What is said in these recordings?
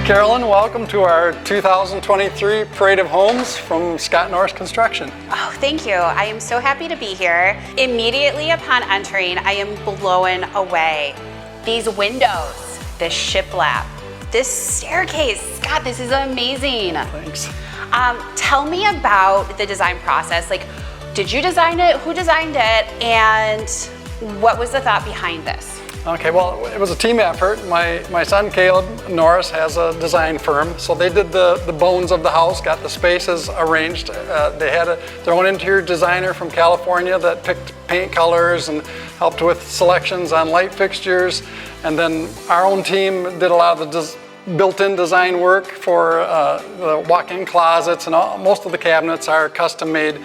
Carolyn, welcome to our 2023 Parade of Homes from Norris Construction. Oh, thank you. I am so happy to be here. Immediately upon entering, I am blown away. These windows, this shiplap, this staircase. Scott, this is amazing. Thanks. Tell me about the design process. Like, did you design it? Who designed it? And what was the thought behind this? Okay, well, it was a team effort. My son Caleb Norris has a design firm, so they did the bones of the house, got the spaces arranged. They had their own interior designer from California that picked paint colors and helped with selections on light fixtures. And then our own team did a lot of the built-in design work for the walk-in closets, and most of the cabinets are custom made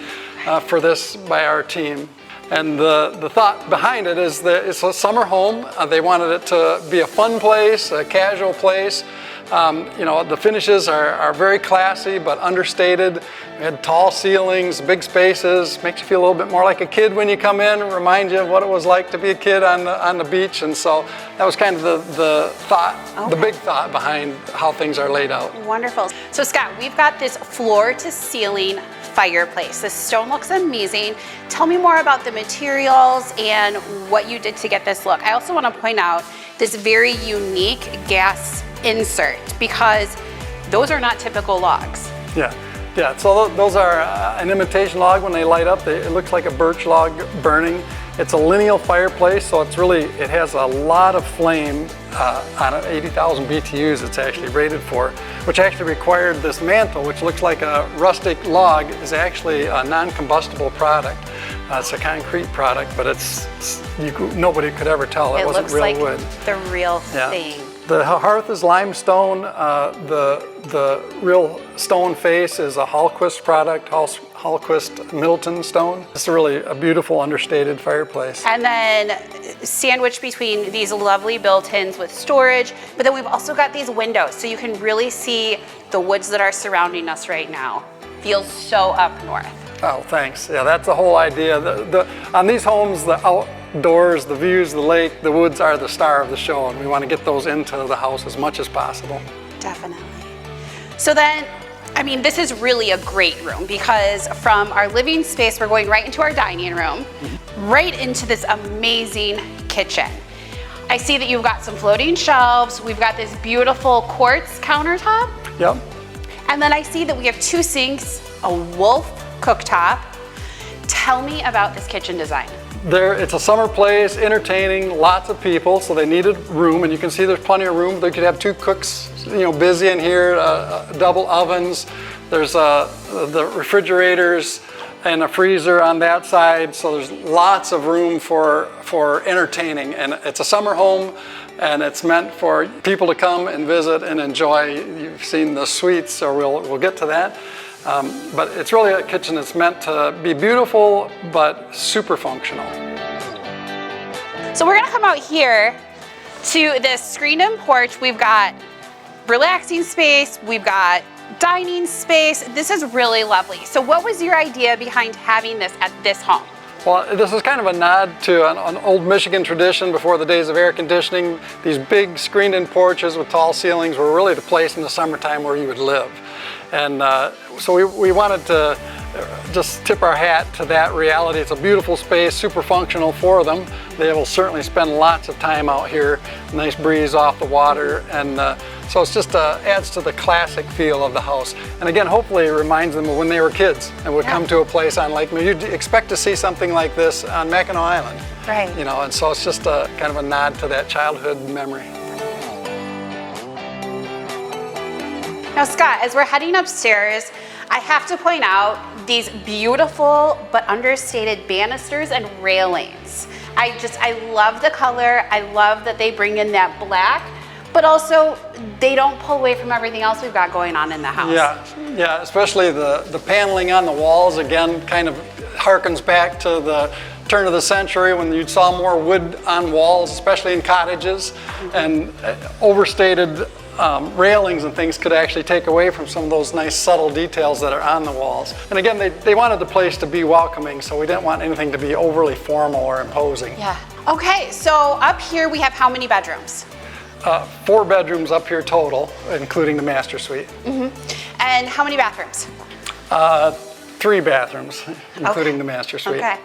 for this by our team. And the thought behind it is that it's a summer home. They wanted it to be a fun place, a casual place. You know, the finishes are very classy but understated. We had tall ceilings, big spaces, makes you feel a little bit more like a kid when you come in, remind you of what it was like to be a kid on the beach. And so that was kind of the thought, the big thought behind how things are laid out. Wonderful. So Scott, we've got this floor to ceiling fireplace. This stone looks amazing. Tell me more about the materials and what you did to get this look. I also want to point out this very unique gas insert because those are not typical logs. Yeah, so those are an imitation log. When they light up, it looks like a birch log burning. It's a lineal fireplace, so it has a lot of flame on it. 80,000 BTUs it's actually rated for, which actually required this mantle, which looks like a rustic log, is actually a non-combustible product. It's a concrete product, but nobody could ever tell it wasn't real wood. It looks like the real thing. The hearth is limestone. The real stone face is a Hallquist product, Hallquist Middleton stone. It's really a beautiful understated fireplace. And then sandwiched between these lovely built-ins with storage, but then we've also got these windows so you can really see the woods that are surrounding us right now. Feels so up north. Oh, thanks. Yeah, that's the whole idea. On these homes, the outdoors, the views, the lake, the woods are the star of the show, and we want to get those into the house as much as possible. Definitely. So then, I mean, this is really a great room because from our living space, we're going right into our dining room, right into this amazing kitchen. I see that you've got some floating shelves. We've got this beautiful quartz countertop. Yep. And then I see that we have 2 sinks, a Wolf cooktop. Tell me about this kitchen design. It's a summer place, entertaining, lots of people, so they needed room, and you can see there's plenty of room. They could have 2 cooks, busy in here, double ovens. There's the refrigerators and a freezer on that side, so there's lots of room for entertaining. And it's a summer home, and it's meant for people to come and visit and enjoy. You've seen the suites, so we'll get to that. But it's really a kitchen that's meant to be beautiful, but super functional. So we're gonna come out here to this screened-in porch. We've got relaxing space, we've got dining space. This is really lovely. So what was your idea behind having this at this home? Well, this is kind of a nod to an old Michigan tradition before the days of air conditioning. These big screened-in porches with tall ceilings were really the place in the summertime where you would live. And so we wanted to just tip our hat to that reality. It's a beautiful space, super functional for them. They will certainly spend lots of time out here, nice breeze off the water, and so it's just adds to the classic feel of the house. And again, hopefully it reminds them of when they were kids and would come to a place on Lake Michigan. You'd expect to see something like this on Mackinac Island. Right. And so it's just kind of a nod to that childhood memory. Now Scott, as we're heading upstairs, I have to point out these beautiful but understated banisters and railings. I love the color. I love that they bring in that black, but also they don't pull away from everything else we've got going on in the house. Yeah, especially the paneling on the walls, again, kind of harkens back to the turn of the century when you saw more wood on walls, especially in cottages, and overstated railings and things could actually take away from some of those nice subtle details that are on the walls. And again, they wanted the place to be welcoming, so we didn't want anything to be overly formal or imposing. Yeah. Okay, so up here we have how many bedrooms? 4 bedrooms up here total, including the master suite. And how many bathrooms? 3 bathrooms, including the master suite. Okay.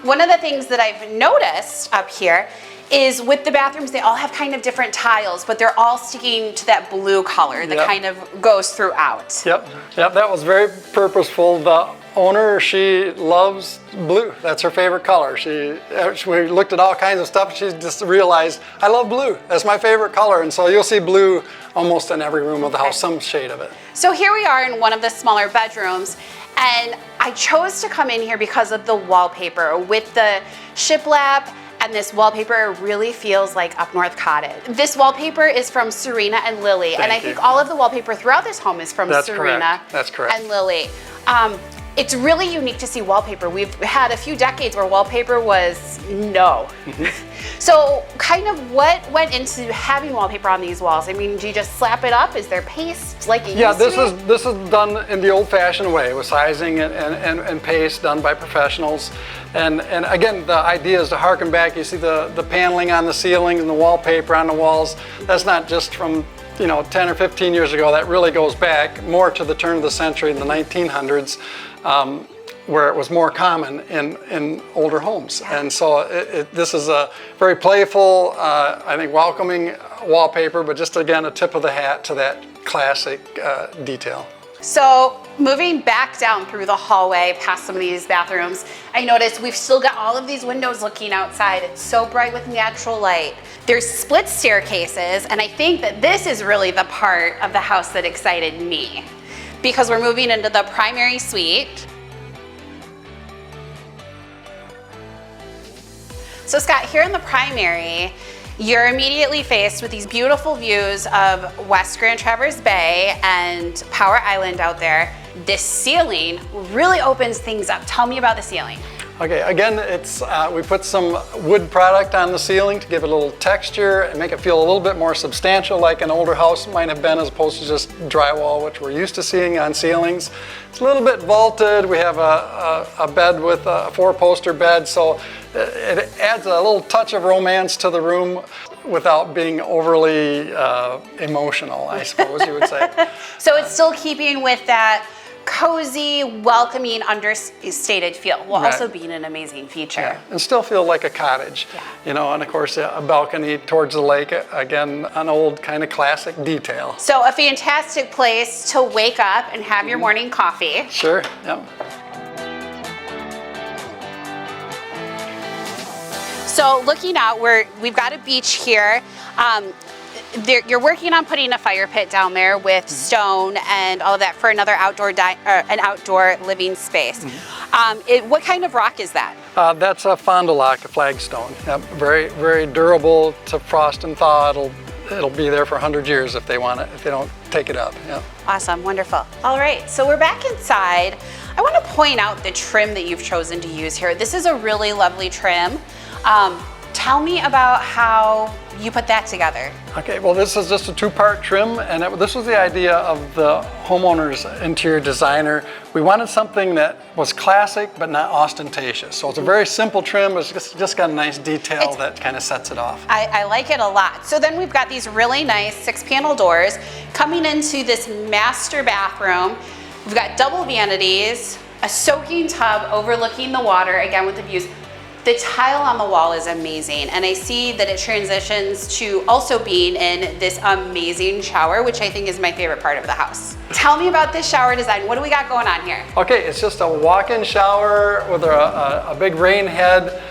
One of the things that I've noticed up here is with the bathrooms, they all have kind of different tiles, but they're all sticking to that blue color that kind of goes throughout. Yep, that was very purposeful. The owner, she loves blue. That's her favorite color. We looked at all kinds of stuff. She just realized, I love blue. That's my favorite color. And so you'll see blue almost in every room of the house, some shade of it. So here we are in one of the smaller bedrooms, and I chose to come in here because of the wallpaper. With the shiplap and this wallpaper really feels like up north cottage. This wallpaper is from Serena and Lily, and I think all of the wallpaper throughout this home is from Serena and Lily. It's really unique to see wallpaper. We've had a few decades where wallpaper was no. So kind of what went into having wallpaper on these walls? I mean, do you just slap it up? Is there paste like it used to be? This is done in the old-fashioned way with sizing and paste done by professionals. And again, the idea is to harken back. You see the paneling on the ceiling and the wallpaper on the walls. That's not just from 10 or 15 years ago. That really goes back more to the turn of the century in the 1900s. Where it was more common in older homes. And so this is a very playful, I think welcoming wallpaper, but just again, a tip of the hat to that classic detail. So moving back down through the hallway past some of these bathrooms, I noticed we've still got all of these windows looking outside. It's so bright with natural light. There's split staircases, and I think that this is really the part of the house that excited me, because we're moving into the primary suite. So Scott, here in the primary, you're immediately faced with these beautiful views of West Grand Traverse Bay and Power Island out there. This ceiling really opens things up. Tell me about the ceiling. Okay, again, we put some wood product on the ceiling to give it a little texture and make it feel a little bit more substantial, like an older house might have been, as opposed to just drywall, which we're used to seeing on ceilings. It's a little bit vaulted. We have a bed with a 4-poster bed, so it adds a little touch of romance to the room without being overly emotional, I suppose you would say. So it's still keeping with that cozy, welcoming, understated feel, while also being an amazing feature. Yeah, and still feel like a cottage. And of course a balcony towards the lake, again, an old kind of classic detail. So a fantastic place to wake up and have your morning coffee. Sure, yep. So looking out, we've got a beach here. You're working on putting a fire pit down there with stone and all of that for another an outdoor living space. What kind of rock is that? That's a Fond du Lac, a flagstone. Yep, very, very durable to frost and thaw. It'll be there for 100 years if they want it, if they don't take it up. Yep. Awesome, wonderful. All right, so we're back inside. I want to point out the trim that you've chosen to use here. This is a really lovely trim. Tell me about how you put that together. Okay, well, this is just a 2-part trim, and this was the idea of the homeowner's interior designer. We wanted something that was classic but not ostentatious. So it's a very simple trim. It's just got a nice detail that kind of sets it off. I like it a lot. So then we've got these really nice 6-panel doors coming into this master bathroom. We've got double vanities, a soaking tub overlooking the water, again with the views. The tile on the wall is amazing, and I see that it transitions to also being in this amazing shower, which I think is my favorite part of the house. Tell me about this shower design. What do we got going on here? Okay, it's just a walk-in shower with a big rain head.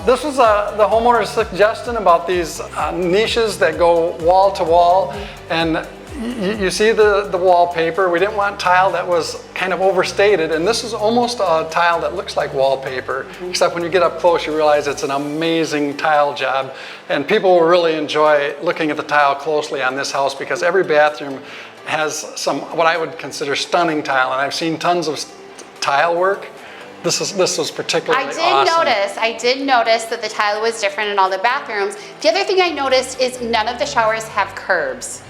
This was the homeowner's suggestion about these niches that go wall to wall, and you see the wallpaper. We didn't want tile that was kind of overstated, and this is almost a tile that looks like wallpaper, except when you get up close you realize it's an amazing tile job, and people will really enjoy looking at the tile closely on this house because every bathroom has some what I would consider stunning tile, and I've seen tons of tile work. This was particularly awesome. I did notice that the tile was different in all the bathrooms. The other thing I noticed is none of the showers have curbs.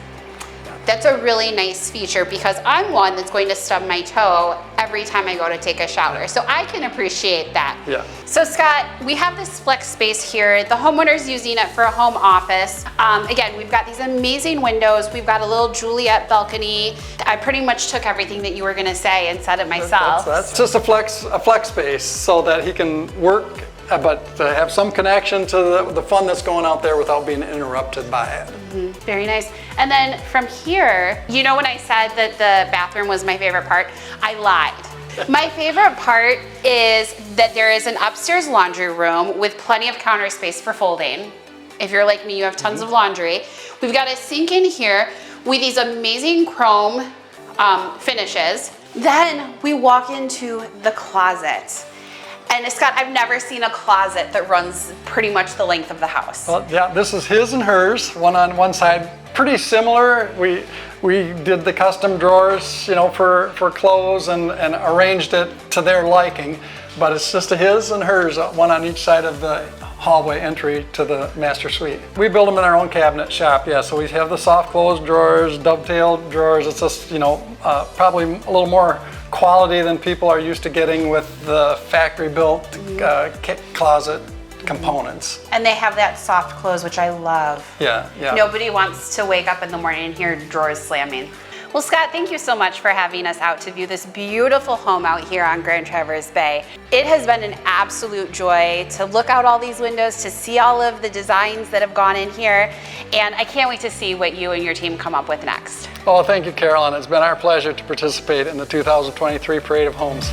That's a really nice feature because I'm one that's going to stub my toe every time I go to take a shower. So I can appreciate that. Yeah. So Scott, we have this flex space here. The homeowner's using it for a home office. Again, we've got these amazing windows. We've got a little Juliet balcony. I pretty much took everything that you were gonna say and said it myself. That's just a flex space so that he can work, but to have some connection to the fun that's going out there without being interrupted by it. Mm-hmm. Very nice. And then from here, you know when I said that the bathroom was my favorite part? I lied. My favorite part is that there is an upstairs laundry room with plenty of counter space for folding. If you're like me, you have tons of laundry. We've got a sink in here with these amazing chrome finishes. Then we walk into the closet. And Scott, I've never seen a closet that runs pretty much the length of the house. Well, yeah, this is his and hers, one on one side. Pretty similar. We did the custom drawers, you know, for clothes and arranged it to their liking. But it's just a his and hers, one on each side of the hallway entry to the master suite. We build them in our own cabinet shop, yeah. So we have the soft close drawers, dovetail drawers. It's just, you know, probably a little more quality than people are used to getting with the factory built closet components. And they have that soft close, which I love. Yeah, yeah. Nobody wants to wake up in the morning and hear drawers slamming. Well, Scott, thank you so much for having us out to view this beautiful home out here on Grand Traverse Bay. It has been an absolute joy to look out all these windows, to see all of the designs that have gone in here, and I can't wait to see what you and your team come up with next. Oh, thank you, Carolyn. It's been our pleasure to participate in the 2023 Parade of Homes.